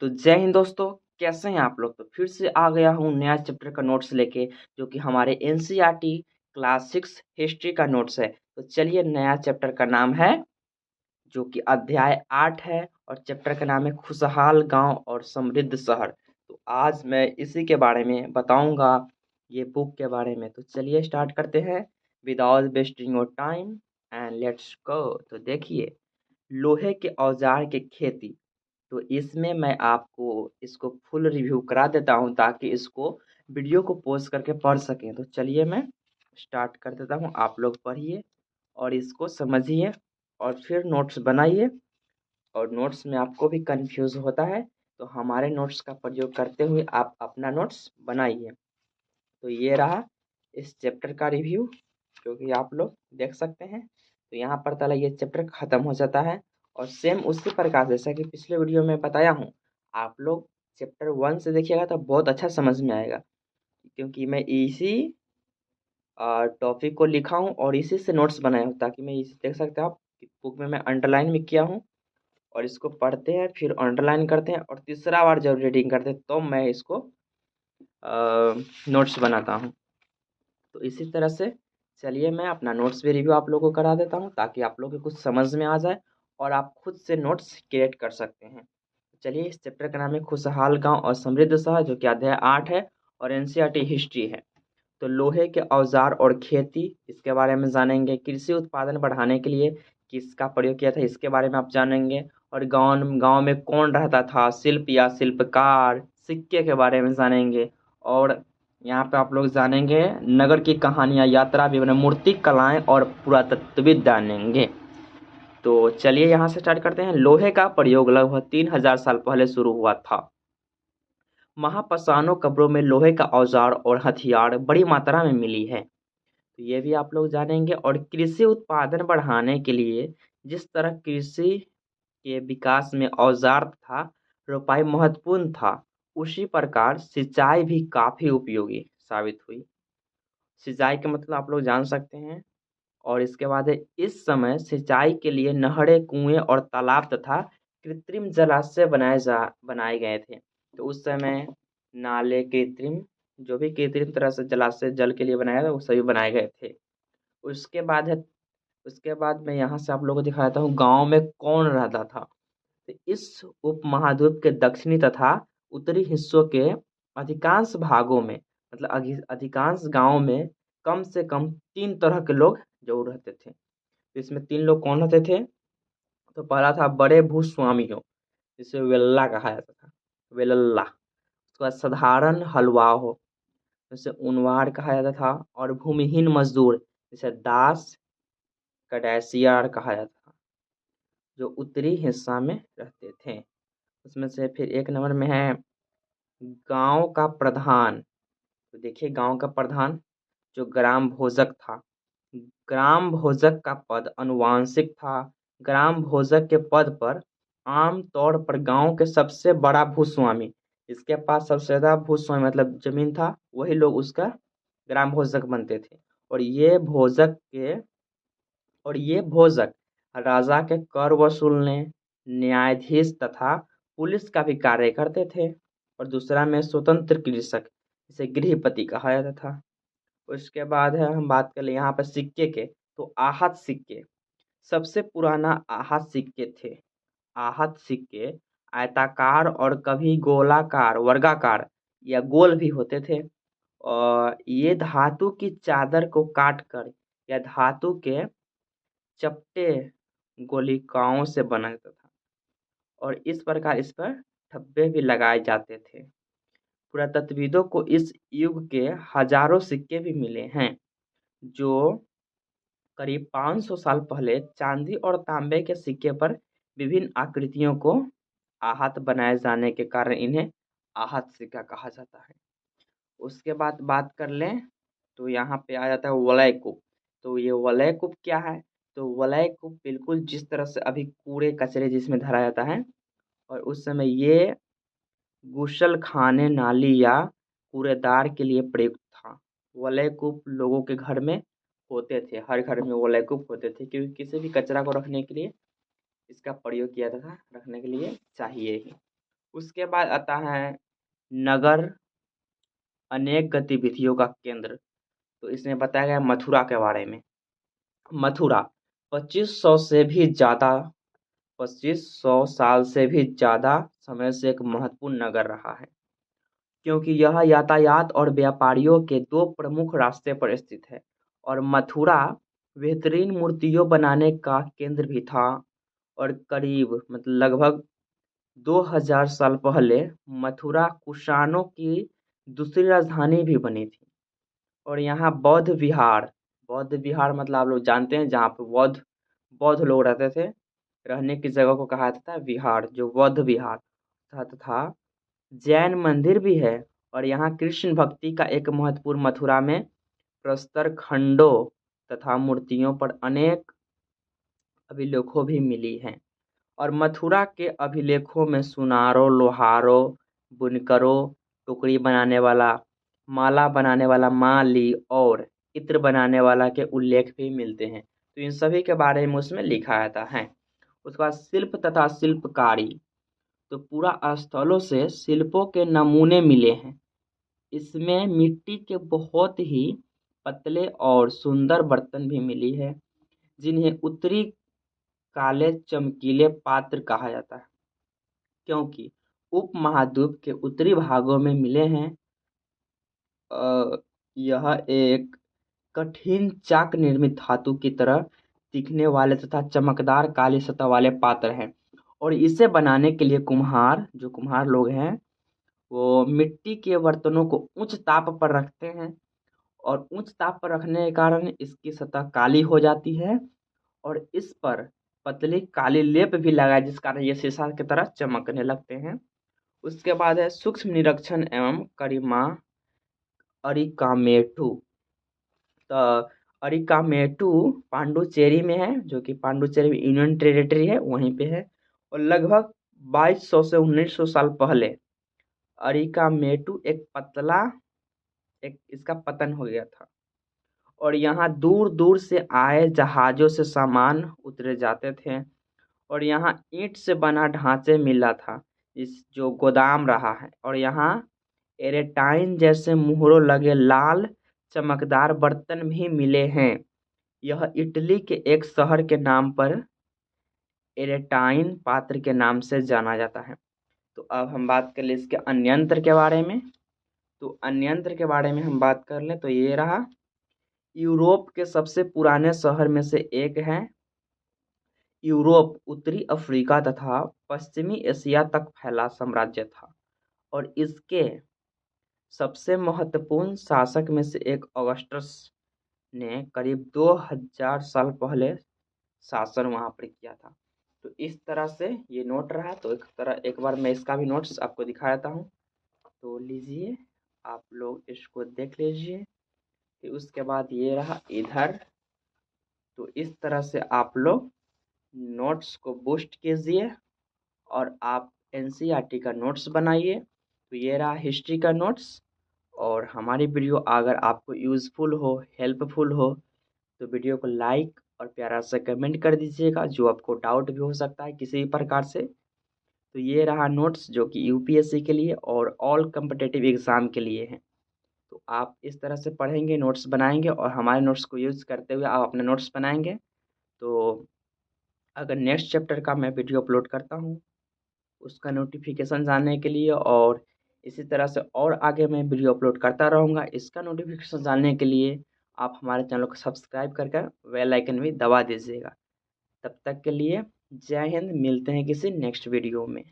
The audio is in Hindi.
तो जय हिंद दोस्तों। कैसे हैं आप लोग। तो फिर से आ गया हूँ नया चैप्टर का नोट्स लेके, जो कि हमारे एनसीईआरटी क्लास 6 हिस्ट्री का नोट्स है। तो चलिए, नया चैप्टर का नाम है जो कि अध्याय 8 है, और चैप्टर का नाम है खुशहाल गांव और समृद्ध शहर। तो आज मैं इसी के बारे में बताऊंगा, ये बुक के बारे में। तो चलिए स्टार्ट करते हैं without wasting your time and let's go. तो देखिए, लोहे के औजार की खेती। तो इसमें मैं आपको इसको फुल रिव्यू करा देता हूँ ताकि इसको वीडियो को पॉज करके पढ़ सकें। तो चलिए मैं स्टार्ट कर देता हूँ, आप लोग पढ़िए और इसको समझिए और फिर नोट्स बनाइए। और नोट्स में आपको भी कंफ्यूज होता है तो हमारे नोट्स का प्रयोग करते हुए आप अपना नोट्स बनाइए। तो ये रहा इस चैप्टर का रिव्यू, जो कि आप लोग देख सकते हैं। तो यहाँ पर ताला ये चैप्टर खत्म हो जाता है। और सेम उसी प्रकार जैसा कि पिछले वीडियो में बताया हूँ, आप लोग चैप्टर 1 से देखिएगा तो बहुत अच्छा समझ में आएगा, क्योंकि मैं इसी टॉपिक को लिखा हूँ और इसी से नोट्स बनाया हूँ, ताकि मैं इसे देख सकते हैं आप बुक में मैं अंडरलाइन भी किया हूँ। और इसको पढ़ते हैं, फिर अंडरलाइन करते हैं, और तीसरा बार जब रीडिंग करते हैं तो मैं इसको नोट्स बनाता हूँ। तो इसी तरह से चलिए मैं अपना नोट्स भी रिव्यू आप लोगों को करा देता हूँ, ताकि आप लोगों को कुछ समझ में आ जाए और आप खुद से नोट्स क्रिएट कर सकते हैं। चलिए, इस चैप्टर का नाम है खुशहाल गांव और समृद्ध शहर, जो कि अध्याय 8 है और एनसीईआरटी हिस्ट्री है। तो लोहे के औजार और खेती, इसके बारे में जानेंगे। कृषि उत्पादन बढ़ाने के लिए किसका प्रयोग किया था, इसके बारे में आप जानेंगे। और गांव गांव में कौन रहता था, शिल्प या शिल्पकार। सिक्के के बारे में जानेंगे। और यहाँ पे आप लोग जानेंगे नगर की कहानियाँ, यात्रा विवरण, मूर्ति कलाएं और पुरातत्वविद जानेंगे। तो चलिए यहाँ से स्टार्ट करते हैं। लोहे का प्रयोग लगभग 3000 साल पहले शुरू हुआ था। महापसानो कब्रों में लोहे का औजार और हथियार बड़ी मात्रा में मिली है। तो ये भी आप लोग जानेंगे। और कृषि उत्पादन बढ़ाने के लिए जिस तरह कृषि के विकास में औजार था रोपाई महत्वपूर्ण था, उसी प्रकार सिंचाई भी काफी उपयोगी साबित हुई। सिंचाई के मतलब आप लोग जान सकते हैं। और इसके बाद है, इस समय सिंचाई के लिए नहरें, कुएं और तालाब तथा कृत्रिम जलाशय बनाए गए थे। तो उस समय नाले कृत्रिम, जो भी कृत्रिम तरह से जलाशय जल के लिए बनाया था, वो सभी बनाए गए थे। उसके बाद है, उसके बाद मैं यहाँ से आप लोगों को दिखाता हूँ गांव में कौन रहता था। तो इस उपमहाद्वीप के दक्षिणी तथा उत्तरी हिस्सों के अधिकांश भागों में, मतलब अधिकांश गांवों में कम से कम 3 तरह के लोग जरूर रहते थे। तो इसमें 3 लोग कौन रहते थे। तो पहला था बड़े भूस्वामियों, जिसे वेल्ला कहा जाता था, वेलल्ला। उसके बाद साधारण हलवाओं, जिसे उनवार कहा जाता था। और भूमिहीन मजदूर, जिसे दास कडेसियार कहा जाता था, जो उत्तरी हिस्सा में रहते थे। उसमें से फिर एक नंबर में है गांव का प्रधान। तो देखिए, गांव का प्रधान जो ग्राम भोजक था। ग्राम भोजक का पद अनुवांशिक था। ग्राम भोजक के पद पर आम तौर पर गांव के सबसे बड़ा भूस्वामी, इसके पास सबसे ज्यादा भूस्वामी मतलब जमीन था, वही लोग उसका ग्राम भोजक बनते थे। और ये भोजक के और ये भोजक राजा के कर वसूलने, न्यायाधीश तथा पुलिस का भी कार्य करते थे। और दूसरा में स्वतंत्र कृषक, जिसे गृहपति कहा जाता था। उसके बाद है, हम बात कर ले यहाँ पर सिक्के के। तो आहत सिक्के सबसे पुराना आहत सिक्के थे। आहत सिक्के आयताकार और कभी गोलाकार, वर्गाकार या गोल भी होते थे। और ये धातु की चादर को काटकर या धातु के चपटे गोलिकाओं से बना जाता था, और इस प्रकार इस पर धब्बे भी लगाए जाते थे। पुरातत्वविदों को इस युग के हजारों सिक्के भी मिले हैं, जो करीब 500 साल पहले चांदी और तांबे के सिक्के पर विभिन्न आकृतियों को आहत बनाए जाने के कारण इन्हें आहत सिक्का कहा जाता है। उसके बाद बात कर लें तो यहाँ पे आ जाता है वलय कूप। तो ये वलय कूप क्या है। तो वलय कूप बिल्कुल जिस तरह से अभी कूड़े कचरे जिसमें धरा जाता है, और उस समय ये गुसल खाने, नाली या कूड़ेदार के लिए प्रयुक्त था। वलय कूप लोगों के घर में होते थे, हर घर में वलय कूप होते थे, क्योंकि किसी भी कचरा को रखने के लिए इसका प्रयोग किया जाता था, रखने के लिए चाहिए ही। उसके बाद आता है नगर अनेक गतिविधियों का केंद्र। तो इसमें बताया गया मथुरा के बारे में। मथुरा 2500 से भी ज़्यादा 2500 साल से भी ज़्यादा समय से एक महत्वपूर्ण नगर रहा है, क्योंकि यह यातायात और व्यापारियों के दो प्रमुख रास्ते पर स्थित है। और मथुरा बेहतरीन मूर्तियों बनाने का केंद्र भी था। और करीब मतलब लगभग 2000 साल पहले मथुरा कुषाणों की दूसरी राजधानी भी बनी थी। और यहाँ बौद्ध विहार मतलब आप लोग जानते हैं जहाँ पे बौद्ध बौद्ध लोग रहते थे, रहने की जगह को कहा जाता है विहार, जो बौद्ध विहार तथा जैन मंदिर भी है। और यहाँ कृष्ण भक्ति का एक महत्वपूर्ण मथुरा में प्रस्तर खंडों तथा मूर्तियों पर अनेक अभिलेखों भी मिली हैं। और मथुरा के अभिलेखों में सुनारों, लोहारों, बुनकरों, टोकरी बनाने वाला, माला बनाने वाला माली और इत्र बनाने वाला के उल्लेख भी मिलते हैं। तो इन सभी के बारे में उसमें लिखा आता है। उसके बाद शिल्प तथा शिल्पकारी। तो पूरा स्थलों से शिल्पों के नमूने मिले हैं। इसमें मिट्टी के बहुत ही पतले और सुंदर बर्तन भी मिली है, जिन्हें उत्तरी काले चमकीले पात्र कहा जाता है, क्योंकि उपमहाद्वीप के उत्तरी भागों में मिले हैं। यह एक कठिन चाक निर्मित धातु की तरह दिखने वाले तथा चमकदार काली सतह वाले पात्र हैं। और इसे बनाने के लिए जो कुम्हार लोग हैं, वो मिट्टी के बर्तनों को उच्च ताप पर रखते हैं। और उच्च ताप पर रखने के कारण इसकी सतह काली हो जाती है और इस पर पतली काली लेप भी लगाए, जिस कारण ये शीशा की तरह चमकने लगते हैं। उसके बाद है सूक्ष्म निरीक्षण एवं करिमा अरिकामेटू। तो अरिकामेटू पांडुचेरी में है, जो कि पांडुचेरी में यूनियन टेरिटरी है, वहीं पे है। और लगभग 2200 से 1900 साल पहले अरिकामेटू एक इसका पतन हो गया था। और यहाँ दूर दूर से आए जहाज़ों से सामान उतरे जाते थे। और यहाँ ईंट से बना ढांचे मिला था, इस जो गोदाम रहा है। और यहाँ एरेटाइन जैसे मुहरों लगे लाल चमकदार बर्तन भी मिले हैं। यह इटली के एक शहर के नाम पर एरेटाइन पात्र के नाम से जाना जाता है। तो अब हम बात कर ले इसके अन्यंत्र के बारे में। तो अन्यंत्र के बारे में हम बात कर लें तो ये रहा। यूरोप के सबसे पुराने शहर में से एक है। यूरोप उत्तरी अफ्रीका तथा पश्चिमी एशिया तक फैला साम्राज्य था। और इसके सबसे महत्वपूर्ण शासक में से एक ऑगस्टस ने करीब 2000 साल पहले शासन वहाँ पर किया था। तो इस तरह से ये नोट रहा। तो एक बार मैं इसका भी नोट्स आपको दिखा देता हूँ। तो लीजिए, आप लोग इसको देख लीजिए। फिर उसके बाद ये रहा इधर। तो इस तरह से आप लोग नोट्स को बूस्ट कीजिए और आप एनसीईआरटी का नोट्स बनाइए। तो ये रहा हिस्ट्री का नोट्स। और हमारी वीडियो अगर आपको यूज़फुल हो, हेल्पफुल हो, तो वीडियो को लाइक और प्यारा सा कमेंट कर दीजिएगा, जो आपको डाउट भी हो सकता है किसी भी प्रकार से। तो ये रहा नोट्स, जो कि यूपीएससी के लिए और ऑल कम्पिटिटिव एग्ज़ाम के लिए हैं। तो आप इस तरह से पढ़ेंगे, नोट्स बनाएंगे और हमारे नोट्स को यूज़ करते हुए आप अपने नोट्स बनाएंगे। तो अगर नेक्स्ट चैप्टर का मैं वीडियो अपलोड करता हूँ, उसका नोटिफिकेशन जानने के लिए और इसी तरह से और आगे मैं वीडियो अपलोड करता रहूँगा, इसका नोटिफिकेशन जानने के लिए आप हमारे चैनल को सब्सक्राइब करके बेल आइकन भी दबा दीजिएगा। तब तक के लिए जय हिंद। मिलते हैं किसी नेक्स्ट वीडियो में।